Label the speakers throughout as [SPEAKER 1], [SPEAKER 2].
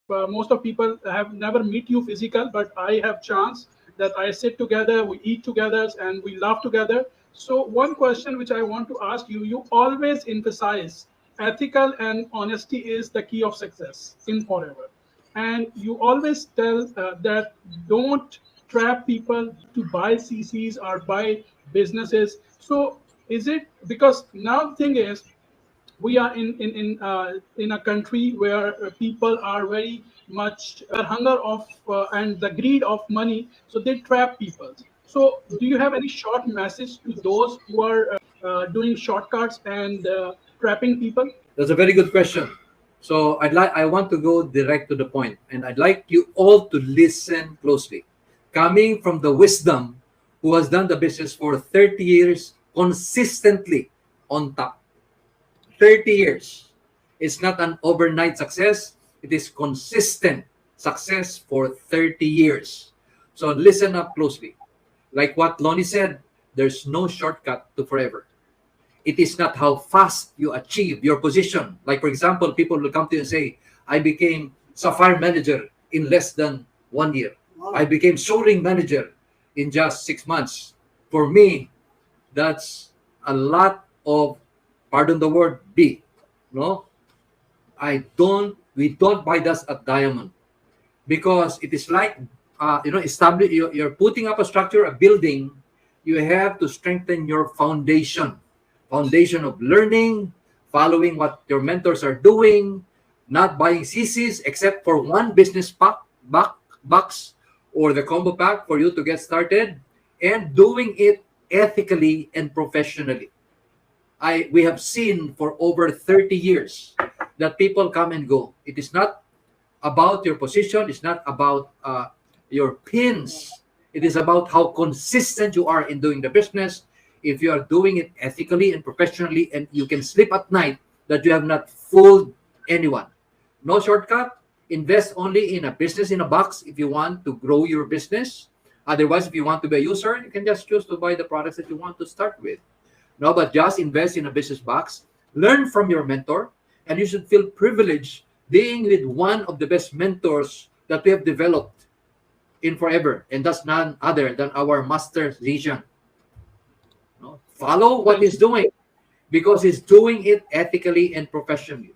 [SPEAKER 1] most of people have never meet you physical, but I have chance that I sit together, we eat together, and we laugh together. So one question which I want to ask you: you always emphasize ethical and honesty is the key of success in forever, and you always tell that don't trap people to buy CCs or buy businesses. So is it because now the thing is we are in a country where people are very much hunger of and the greed of money, so they trap people. So do you have any short message to those who are doing shortcuts and trapping people?
[SPEAKER 2] That's a very good question. So I want to go direct to the point, and I'd like you all to listen closely. Coming from the wisdom who has done the business for 30 years consistently on top. 30 years. It's not an overnight success. It is consistent success for 30 years. So listen up closely. Like what Lonnie said, there's no shortcut to forever. It is not how fast you achieve your position. Like, for example, people will come to you and say, I became Sapphire manager in less than 1 year. I became Soaring manager in just 6 months. For me, that's a lot of, pardon the word, B. No, we don't buy that at Diamond, because it is like, establish, you're putting up a structure, a building. You have to strengthen your foundation of learning, following what your mentors are doing, not buying CCs except for one business box or the combo pack for you to get started, and doing it ethically and professionally. We have seen for over 30 years that people come and go. It is not about your position. It's not about your pins. It is about how consistent you are in doing the business. If you are doing it ethically and professionally, and you can sleep at night that you have not fooled anyone. No shortcut. Invest only in a business in a box if you want to grow your business. Otherwise, if you want to be a user, you can just choose to buy the products that you want to start with. No, but just invest in a business box. Learn from your mentor, and you should feel privileged being with one of the best mentors that we have developed in forever, and that's none other than our master Zeeshan. No? Follow what he's doing, because he's doing it ethically and professionally.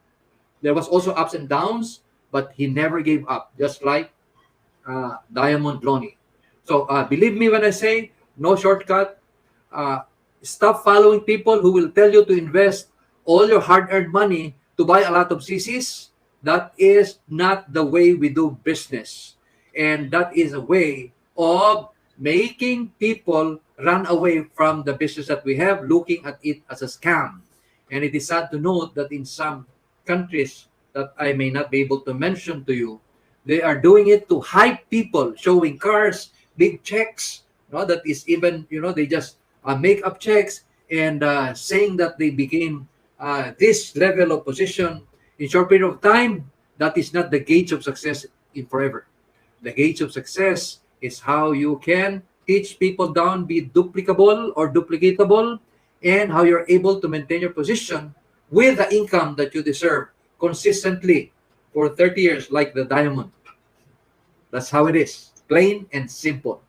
[SPEAKER 2] There was also ups and downs, but he never gave up, just like Diamond Lonnie. So believe me when I say no shortcut. Stop following people who will tell you to invest all your hard-earned money to buy a lot of CCs. That is not the way we do business. And that is a way of making people run away from the business that we have, looking at it as a scam. And it is sad to note that in some countries that I may not be able to mention to you, they are doing it to hype people, showing cars, big checks. No, that is even, they just make up checks and saying that they became this level of position in short period of time. That is not the gauge of success in forever. The gauge of success is how you can teach people down, be duplicable or duplicatable, and how you're able to maintain your position with the income that you deserve consistently for 30 years, like the Diamond. That's how it is, plain and simple.